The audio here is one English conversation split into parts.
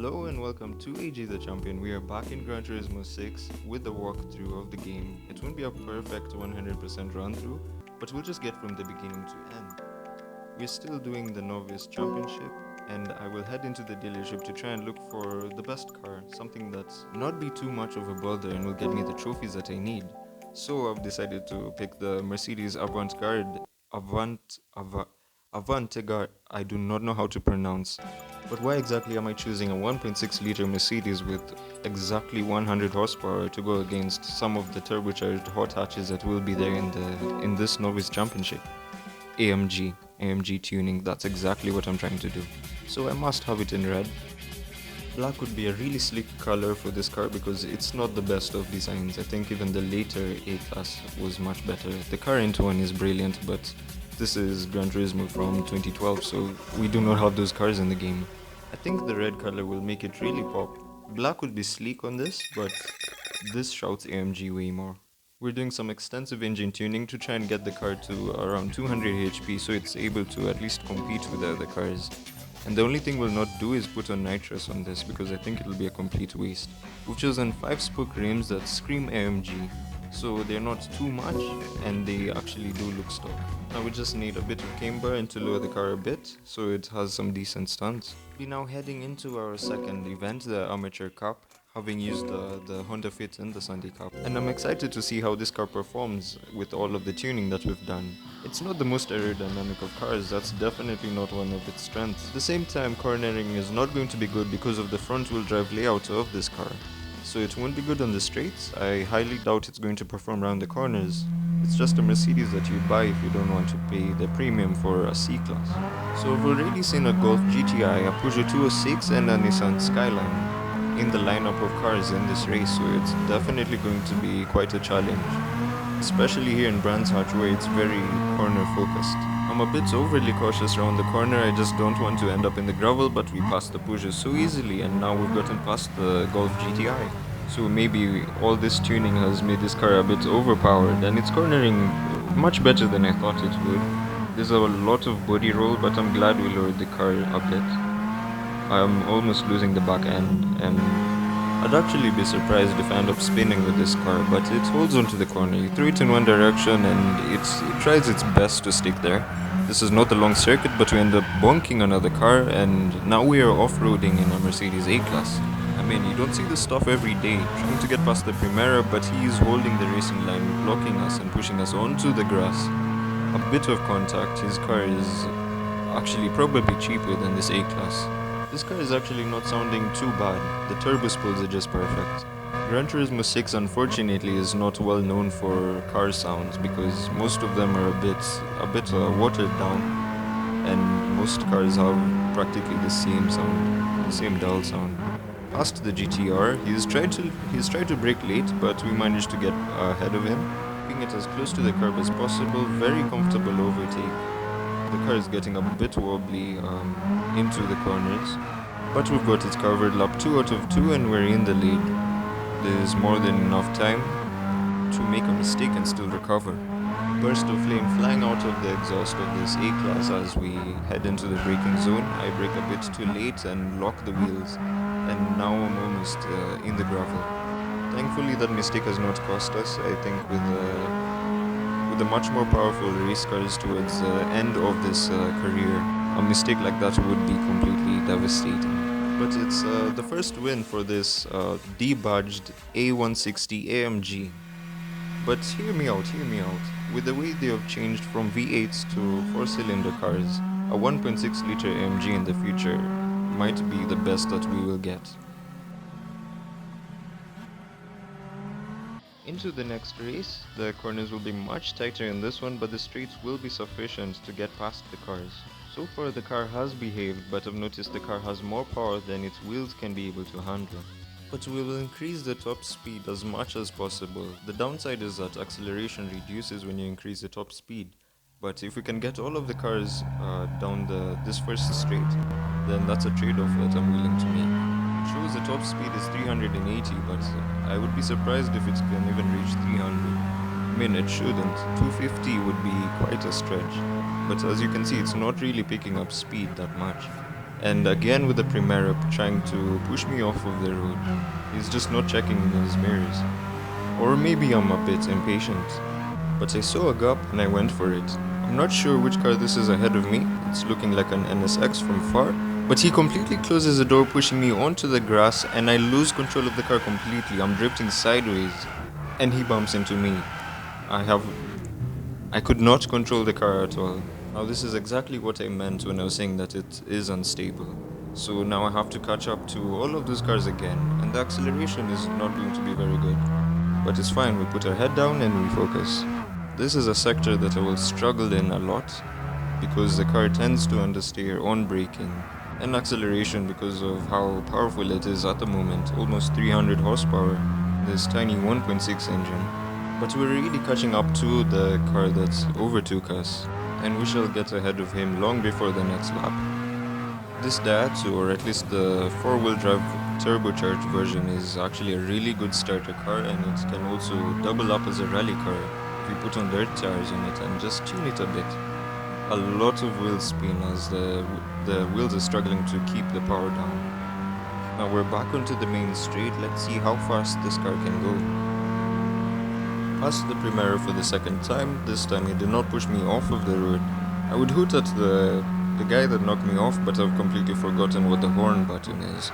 Hello and welcome to AG the Champion. We are back in Gran Turismo 6 with the walkthrough of the game. It won't be a perfect 100% run through, but we'll just get from the beginning to end. We're still doing the Novice Championship, and I will head into the dealership to try and look for the best car, something that's not be too much of a bother and will get me the trophies that I need. So I've decided to pick the Mercedes Avantgarde. I do not know how to pronounce. But why exactly am I choosing a 1.6 liter Mercedes with exactly 100 horsepower to go against some of the turbocharged hot hatches that will be there in this Novice Championship? AMG tuning, that's exactly what I'm trying to do. So I must have it in red. Black would be a really sleek color for this car because it's not the best of designs. I think even the later A-Class was much better. The current one is brilliant, but this is Gran Turismo from 2012, so we do not have those cars in the game. I think the red color will make it really pop. Black would be sleek on this, but this shouts AMG way more. We're doing some extensive engine tuning to try and get the car to around 200 HP so it's able to at least compete with the other cars. And the only thing we'll not do is put on nitrous on this because I think it'll be a complete waste. We've chosen 5-spoke rims that scream AMG, so they're not too much and they actually do look stock. Now we just need a bit of camber and to lower the car a bit so it has some decent stunts. We're now heading into our second event, the Amateur Cup, having used the Honda Fit in the Sunday Cup. And I'm excited to see how this car performs with all of the tuning that we've done. It's not the most aerodynamic of cars, that's definitely not one of its strengths. At the same time, cornering is not going to be good because of the front-wheel drive layout of this car. So it won't be good on the straights. I highly doubt it's going to perform around the corners. It's just a Mercedes that you buy if you don't want to pay the premium for a C-Class. So we've already seen a Golf GTI, a Peugeot 206 and a Nissan Skyline in the lineup of cars in this race, so it's definitely going to be quite a challenge. Especially here in Brands Hatch where it's very corner focused. I'm a bit overly cautious around the corner, I just don't want to end up in the gravel, but we passed the Peugeot so easily and now we've gotten past the Golf GTI. So maybe all this tuning has made this car a bit overpowered and it's cornering much better than I thought it would. There's a lot of body roll, but I'm glad we lowered the car a bit. I'm almost losing the back end and I'd actually be surprised if I end up spinning with this car, but it holds onto the corner. You throw it in one direction and it tries its best to stick there. This is not a long circuit, but we end up bonking another car and now we are off-roading in a Mercedes A-Class. I mean, you don't see this stuff every day, trying to get past the Primera, but he's holding the racing line, blocking us and pushing us onto the grass. A bit of contact, his car is actually probably cheaper than this A-Class. This car is actually not sounding too bad, the turbo spools are just perfect. Gran Turismo 6 unfortunately is not well known for car sounds because most of them are a bit watered down and most cars have practically the same sound, the same dull sound. Past the GTR, he's tried to brake late, but we managed to get ahead of him, keeping it as close to the curb as possible, very comfortable overtake. The car is getting a bit wobbly into the corners, but we've got it covered, lap 2 out of 2 and we're in the lead. There's more than enough time to make a mistake and still recover. Burst of flame flying out of the exhaust of this A-Class as we head into the braking zone. I brake a bit too late and lock the wheels, and now I'm almost in the gravel. Thankfully that mistake has not cost us. I think with the much more powerful race cars towards the end of this career, a mistake like that would be completely devastating. But it's the first win for this debadged A160 AMG. But hear me out. With the way they have changed from V8s to 4-cylinder cars, a 1.6 liter AMG in the future might be the best that we will get. Into the next race, the corners will be much tighter in this one, but the straights will be sufficient to get past the cars. So far the car has behaved, but I've noticed the car has more power than its wheels can be able to handle. But we will increase the top speed as much as possible. The downside is that acceleration reduces when you increase the top speed. But if we can get all of the cars down this first straight, then that's a trade-off that I'm willing to make. It shows the top speed is 380, but I would be surprised if it can even reach 300. I mean, it shouldn't. 250 would be quite a stretch. But as you can see, it's not really picking up speed that much. And again with the Primera trying to push me off of the road. He's just not checking in his mirrors. Or maybe I'm a bit impatient. But I saw a gap and I went for it. I'm not sure which car this is ahead of me. It's looking like an NSX from far. But he completely closes the door, pushing me onto the grass, and I lose control of the car completely. I'm drifting sideways and he bumps into me. I could not control the car at all. Now this is exactly what I meant when I was saying that it is unstable. So now I have to catch up to all of those cars again, and the acceleration is not going to be very good. But it's fine, we put our head down and we focus. This is a sector that I will struggle in a lot, because the car tends to understeer on braking and acceleration because of how powerful it is at the moment, almost 300 horsepower, this tiny 1.6 engine. But we're really catching up to the car that overtook us, and we shall get ahead of him long before the next lap. This Daihatsu, or at least the 4-wheel drive turbocharged version, is actually a really good starter car, and it can also double up as a rally car if you put on dirt tires on it and just tune it a bit. A lot of wheel spin as the wheels are struggling to keep the power down. Now we're back onto the main straight. Let's see how fast this car can go. Past the Primera for the second time. This time he did not push me off of the road. I would hoot at the guy that knocked me off, but I've completely forgotten what the horn button is.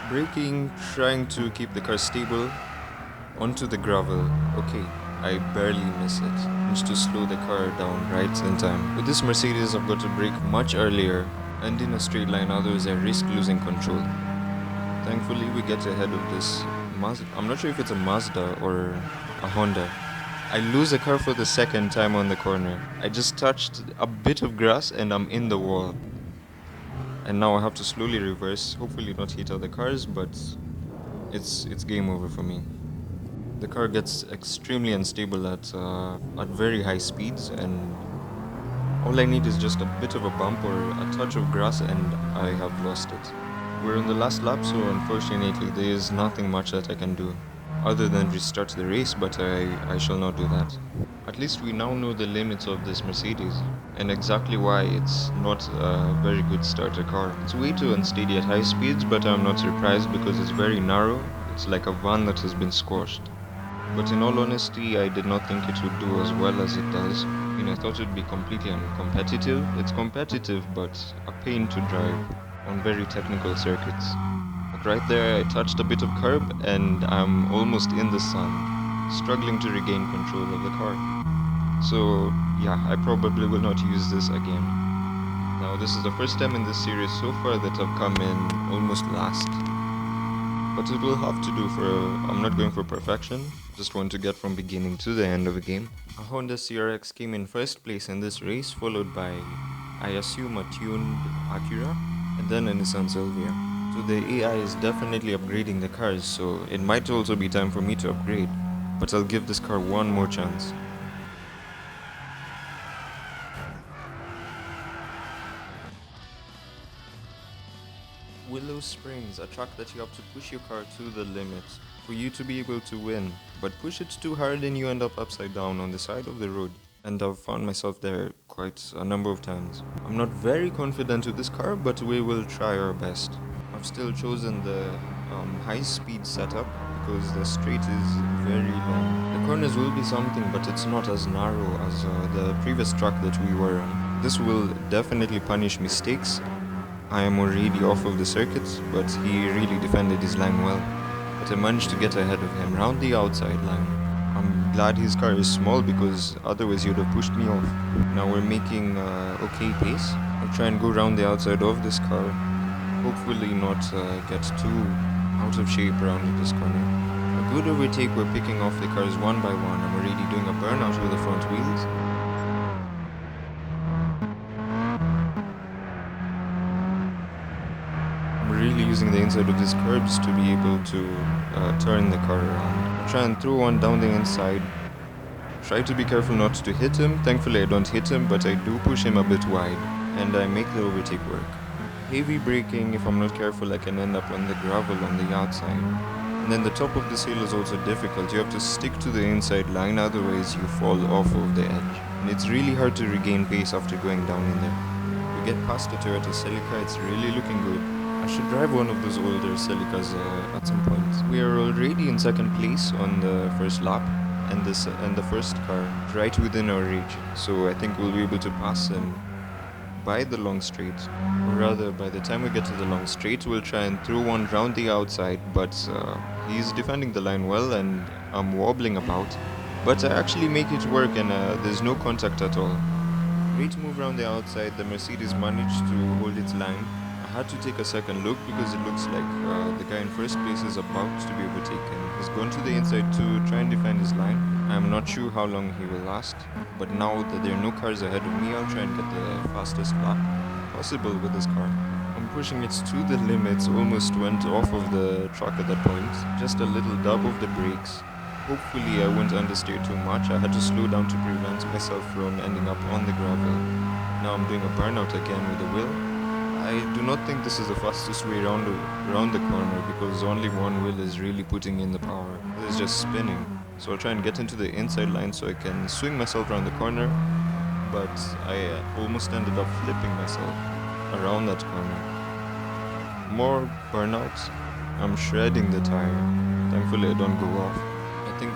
Braking, trying to keep the car stable, onto the gravel. Okay, I barely miss it. Managed to slow the car down right in time. With this Mercedes, I've got to brake much earlier and in a straight line, otherwise I risk losing control. Thankfully, we get ahead of this Mazda. I'm not sure if it's a Mazda or a Honda. I lose the car for the second time on the corner. I just touched a bit of grass and I'm in the wall. And now I have to slowly reverse, hopefully not hit other cars, but it's game over for me. The car gets extremely unstable at very high speeds, and all I need is just a bit of a bump or a touch of grass and I have lost it. We're in the last lap, so unfortunately there is nothing much that I can do other than restart the race, but I shall not do that. At least we now know the limits of this Mercedes and exactly why it's not a very good starter car. It's way too unsteady at high speeds, but I'm not surprised because it's very narrow. It's like a van that has been squashed. But in all honesty, I did not think it would do as well as it does. I thought it would be completely uncompetitive. It's competitive, but a pain to drive on very technical circuits. But right there, I touched a bit of curb and I'm almost in the sun, struggling to regain control of the car. So yeah, I probably will not use this again. Now this is the first time in this series so far that I've come in almost last. But it will have to do I'm not going for perfection, just want to get from beginning to the end of the game. A Honda CRX came in first place in this race, followed by, I assume, a tuned Acura, and then a Nissan Silvia. So the AI is definitely upgrading the cars, so it might also be time for me to upgrade, but I'll give this car one more chance. Willow Springs, a track that you have to push your car to the limit for you to be able to win, but push it too hard and you end up upside down on the side of the road. And I've found myself there quite a number of times. I'm not very confident with this car, but we will try our best. I've still chosen the high-speed setup because the straight is very long. The corners will be something, but it's not as narrow as the previous track that we were on. This will definitely punish mistakes. I am already off of the circuit, but he really defended his line well. But I managed to get ahead of him round the outside line. I'm glad his car is small because otherwise he would have pushed me off. Now we're making okay pace. I'll try and go round the outside of this car. Hopefully not get too out of shape around this corner. A good overtake, we're picking off the cars one by one. I'm already doing a burnout with the front wheels. Really using the inside of these curbs to be able to turn the car around. I try and throw one down the inside. Try to be careful not to hit him. Thankfully I don't hit him, but I do push him a bit wide and I make the overtake work. Heavy braking, if I'm not careful I can end up on the gravel on the outside. And then the top of this hill is also difficult. You have to stick to the inside line, otherwise you fall off of the edge. And it's really hard to regain pace after going down in there. We get past the Toyota Celica, it's really looking good. I should drive one of those older Celicas at some point. We are already in second place on the first lap, and the first car right within our reach. So I think we'll be able to pass him by the long straight. Or rather, by the time we get to the long straight, we'll try and throw one round the outside, but he's defending the line well and I'm wobbling about. But I actually make it work and there's no contact at all. Great move around the outside, the Mercedes managed to hold its line. I had to take a second look because it looks like the guy in first place is about to be overtaken. He's gone to the inside to try and defend his line. I'm not sure how long he will last, but now that there are no cars ahead of me, I'll try and get the fastest lap possible with this car. I'm pushing it to the limits, almost went off of the track at that point. Just a little dab of the brakes. Hopefully I won't understeer too much. I had to slow down to prevent myself from ending up on the gravel. Now I'm doing a burnout again with the wheel. I do not think this is the fastest way around the corner because only one wheel is really putting in the power. It is just spinning. So I'll try and get into the inside line so I can swing myself around the corner, but I almost ended up flipping myself around that corner. More burnouts. I'm shredding the tire. Thankfully I don't go off. I think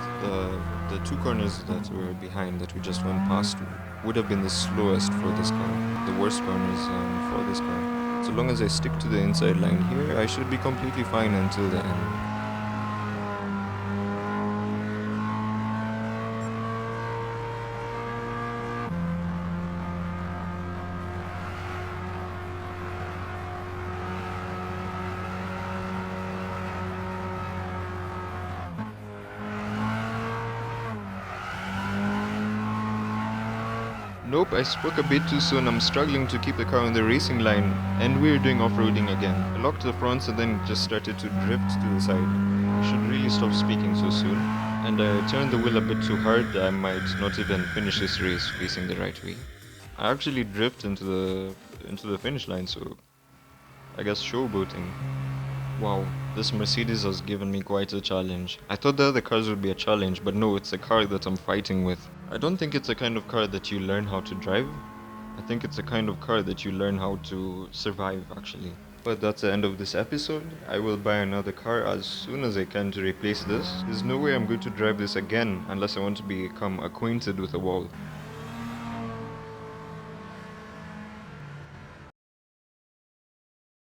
the two corners that were behind that we just went past would have been the slowest for this car, the worst corners for this car. So long as I stick to the inside line here, I should be completely fine until the end. Nope, I spoke a bit too soon. I'm struggling to keep the car on the racing line, and we're doing off-roading again. I locked the fronts and then just started to drift to the side. I should really stop speaking so soon. And I turned the wheel a bit too hard. I might not even finish this race facing the right way. I actually drift into the finish line, so I guess showboating. Wow, this Mercedes has given me quite a challenge. I thought the other cars would be a challenge, but no, it's a car that I'm fighting with. I don't think it's a kind of car that you learn how to drive. I think it's a kind of car that you learn how to survive, actually. But that's the end of this episode. I will buy another car as soon as I can to replace this. There's no way I'm going to drive this again unless I want to become acquainted with a wall.